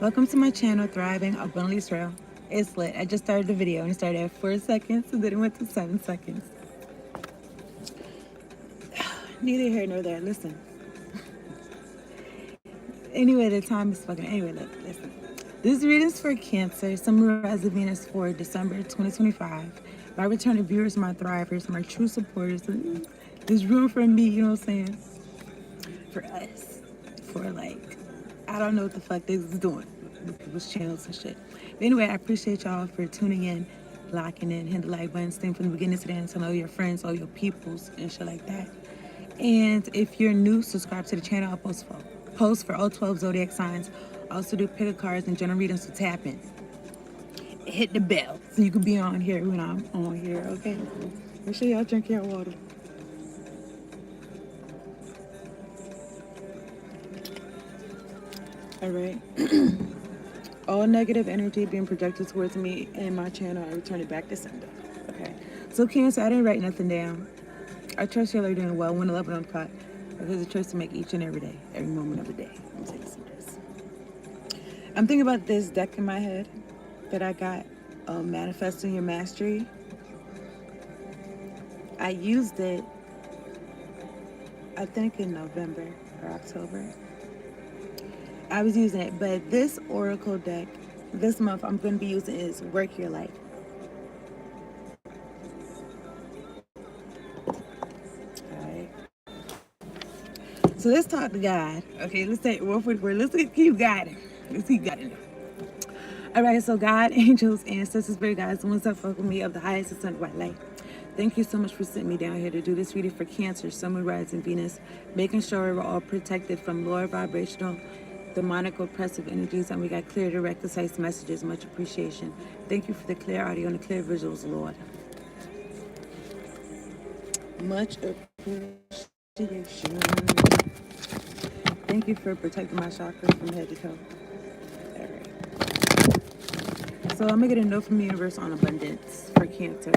Welcome to my channel, Thriving Abundantly Israel. It's lit. I just started the video and it started at 4 seconds and then it went to 7 seconds. Neither here nor there. Listen. Anyway, the time is fucking. Anyway, listen. This reading is for Cancer, Sun, Moon, Rising, Venus for December 2025. My returning viewers, my thrivers, my true supporters. There's room for me, you know what I'm saying? For us. For like, I don't know what the fuck this is doing with people's channels and shit. But anyway, I appreciate y'all for tuning in, locking in, hit the like button, staying from the beginning to the end, telling all your friends, all your peoples, and shit like that. And if you're new, subscribe to the channel. I'll post for all 12 zodiac signs. I also do pick a cards and general readings, so tap in. Hit the bell so you can be on here when I'm on here, okay? Make sure y'all drink your water. All right. All negative energy being projected towards me and my channel, I return it back to sender. Okay. So Cancer, I didn't write nothing down. I trust y'all are doing well. 111 on the clock. Because a choice to make each and every day, every moment of the day. I'm taking some of this. I'm thinking about this deck in my head that I got, Manifesting Your Mastery. I used it, I think in November or October. I was using it, but this Oracle deck, this month I'm going to be using is Work Your Life. So let's talk to God. Okay, let's take word for word. Let's keep guiding. Let's keep guiding. All right, so God, angels, ancestors, spirit guides, the ones that fuck with me of the highest ascent of white light. Thank you so much for sending me down here to do this reading for Cancer, Sun, Moon, Rising, Venus, making sure we're all protected from lower vibrational, demonic, oppressive energies, and we got clear, direct, concise messages. Much appreciation. Thank you for the clear audio and the clear visuals, Lord. Much appreciation. Thank you for protecting my chakras from head to toe. All right. So I'm going to get a note from the universe on abundance for Cancer.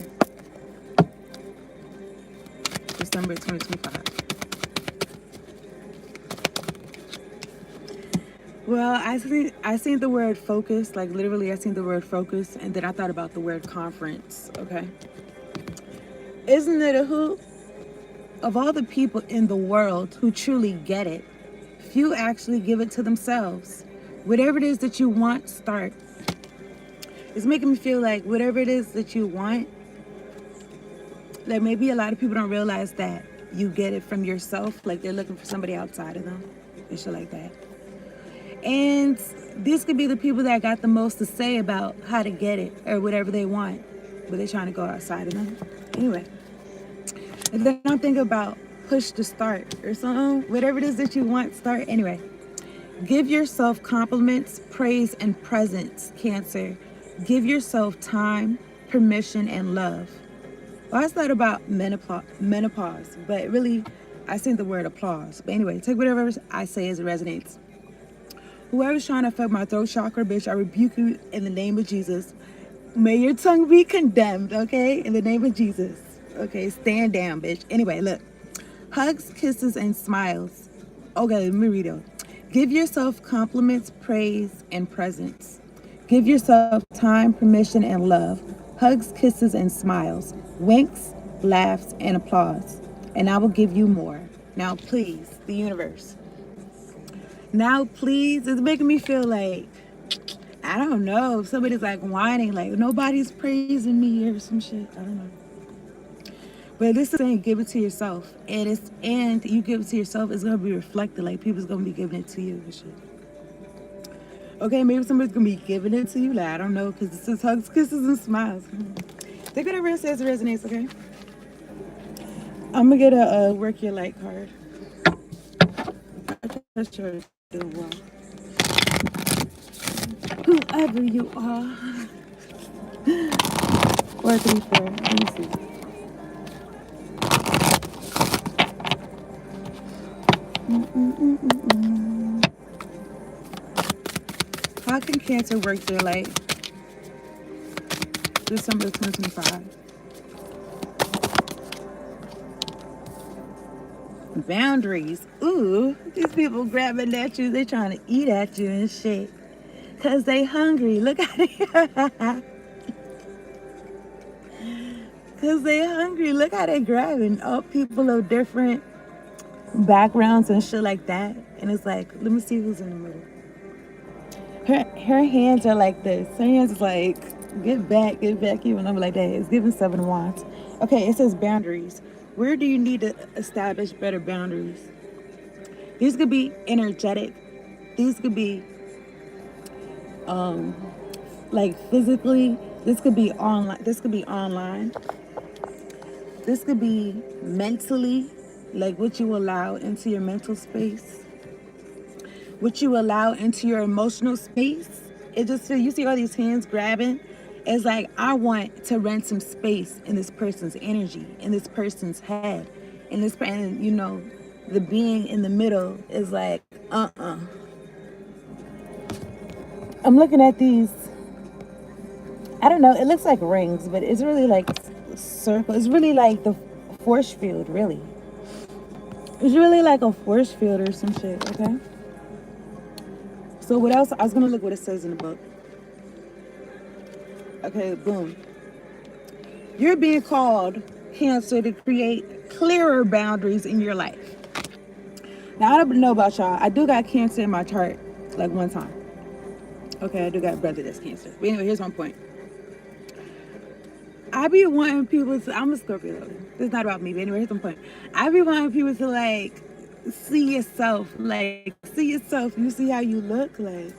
December 2025. Well, I seen the word focus, like literally I seen the word focus, and then I thought about the word conference, okay? Isn't it a hoot? Of all the people in the world who truly get it, few actually give it to themselves. Whatever it is that you want, start. It's making me feel like whatever it is that you want, like maybe a lot of people don't realize that you get it from yourself, like they're looking for somebody outside of them and shit like that. And these could be the people that got the most to say about how to get it or whatever they want, but they're trying to go outside of them. Anyway, and then I'm thinking about push to start or something. Whatever it is that you want, start. Anyway, give yourself compliments, praise, and presents, Cancer. Give yourself time, permission, and love. Well, it's not about menopause, but really, I think the word applause. But anyway, take whatever I say as it resonates. Whoever's trying to affect my throat chakra, bitch, I rebuke you in the name of Jesus. May your tongue be condemned, okay? In the name of Jesus. Okay, stand down, bitch. Anyway, look. Hugs, kisses, and smiles. Okay, let me read it. Give yourself compliments, praise, and presents. Give yourself time, permission, and love. Hugs, kisses, and smiles. Winks, laughs, and applause. And I will give you more. Now, please, the universe. Now, please, it's making me feel like, I don't know, if somebody's like whining, like nobody's praising me or some shit. I don't know. But this is saying give it to yourself. And you give it to yourself, it's going to be reflected. Like people's going to be giving it to you and shit. Okay, maybe somebody's going to be giving it to you. Like, I don't know, because it says hugs, kisses, and smiles. Take whatever it says resonates, okay? I'm going to get a work your light card. I trust you're doing well. Whoever you are. 434. Let me see. How can Cancer work their life? December 2025. Boundaries. Ooh, these people grabbing at you. They trying to eat at you and shit. Cause they hungry. Look at it. Cause they hungry. Look how they grabbing. All people of different backgrounds and shit like that. And it's like, let me see who's in the middle. Her hands are like this. Her hands is like, get back. Even I'm like that. It's giving 7 of Wands. Okay, it says boundaries. Where do you need to establish better boundaries? These could be energetic. These could be like physically. This could be online. This could be online. This could be mentally, like what you allow into your mental space. What you allow into your emotional space. It just, you see all these hands grabbing. It's like, I want to rent some space in this person's energy, in this person's head, in this, and you know, the being in the middle is like, I'm looking at these. I don't know. It looks like rings, but it's really like circle. It's really like the force field. Really, it's really like a force field or some shit. Okay. So what else? I was gonna look what it says in the book. Okay, boom. You're being called, Cancer, to create clearer boundaries in your life. Now, I don't know about y'all. I do got Cancer in my chart, like one time. Okay, I do got a brother that's Cancer. But anyway, here's my point. I be wanting people to, I'm a Scorpio though. This is not about me, but anyway, here's my point. I be wanting people to like, see yourself, like, see yourself. You see how you look, like.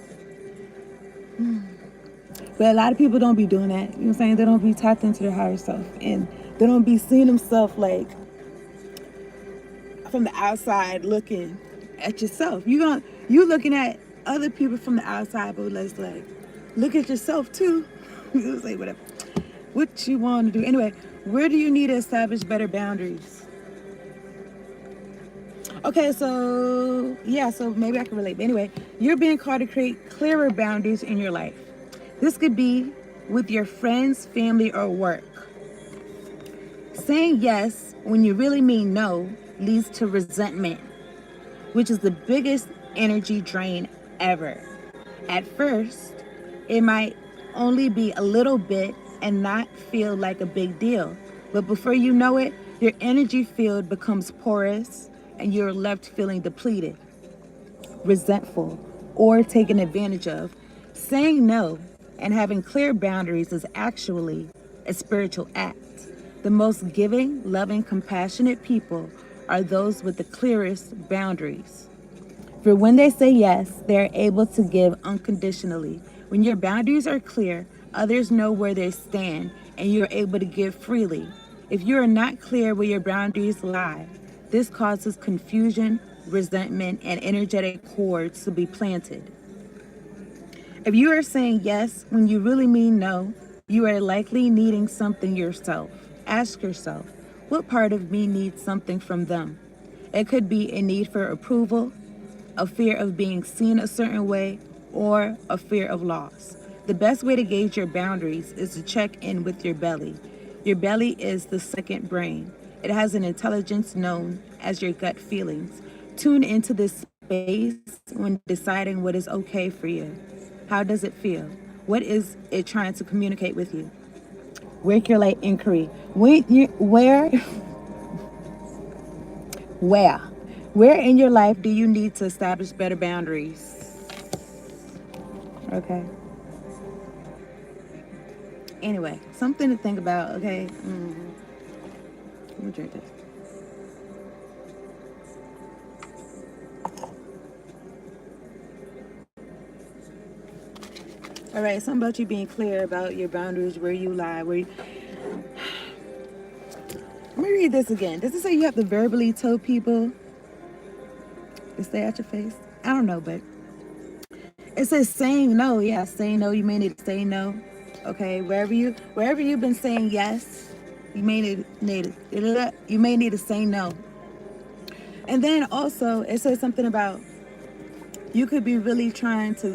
But a lot of people don't be doing that. You know what I'm saying? They don't be tapped into their higher self. And they don't be seeing themselves like from the outside looking at yourself. You looking at other people from the outside, but let's like look at yourself too. It's like whatever. What you want to do. Anyway, where do you need to establish better boundaries? Okay, so yeah, so maybe I can relate. But anyway, you're being called to create clearer boundaries in your life. This could be with your friends, family, or work. Saying yes when you really mean no leads to resentment, which is the biggest energy drain ever. At first, it might only be a little bit and not feel like a big deal. But before you know it, your energy field becomes porous and you're left feeling depleted, resentful, or taken advantage of. Saying no and having clear boundaries is actually a spiritual act. The most giving, loving, compassionate people are those with the clearest boundaries. For when they say yes, they're able to give unconditionally. When your boundaries are clear, others know where they stand and you're able to give freely. If you are not clear where your boundaries lie, this causes confusion, resentment, and energetic cords to be planted. If you are saying yes when you really mean no, you are likely needing something yourself. Ask yourself, what part of me needs something from them? It could be a need for approval, a fear of being seen a certain way, or a fear of loss. The best way to gauge your boundaries is to check in with your belly. Your belly is the second brain. It has an intelligence known as your gut feelings. Tune into this space when deciding what is okay for you. How does it feel? What is it trying to communicate with you? Wake your light inquiry. Where in your life do you need to establish better boundaries? Okay. Anyway, something to think about, okay? Let me drink this. All right, something about you being clear about your boundaries, where you lie, where you... Let me read this again. Does it say you have to verbally tell people to stay out your face? I don't know, but it says saying no. Yeah, saying no. You may need to say no. Okay, wherever you've been saying yes, you may need to say no. And then also it says something about you could be really trying to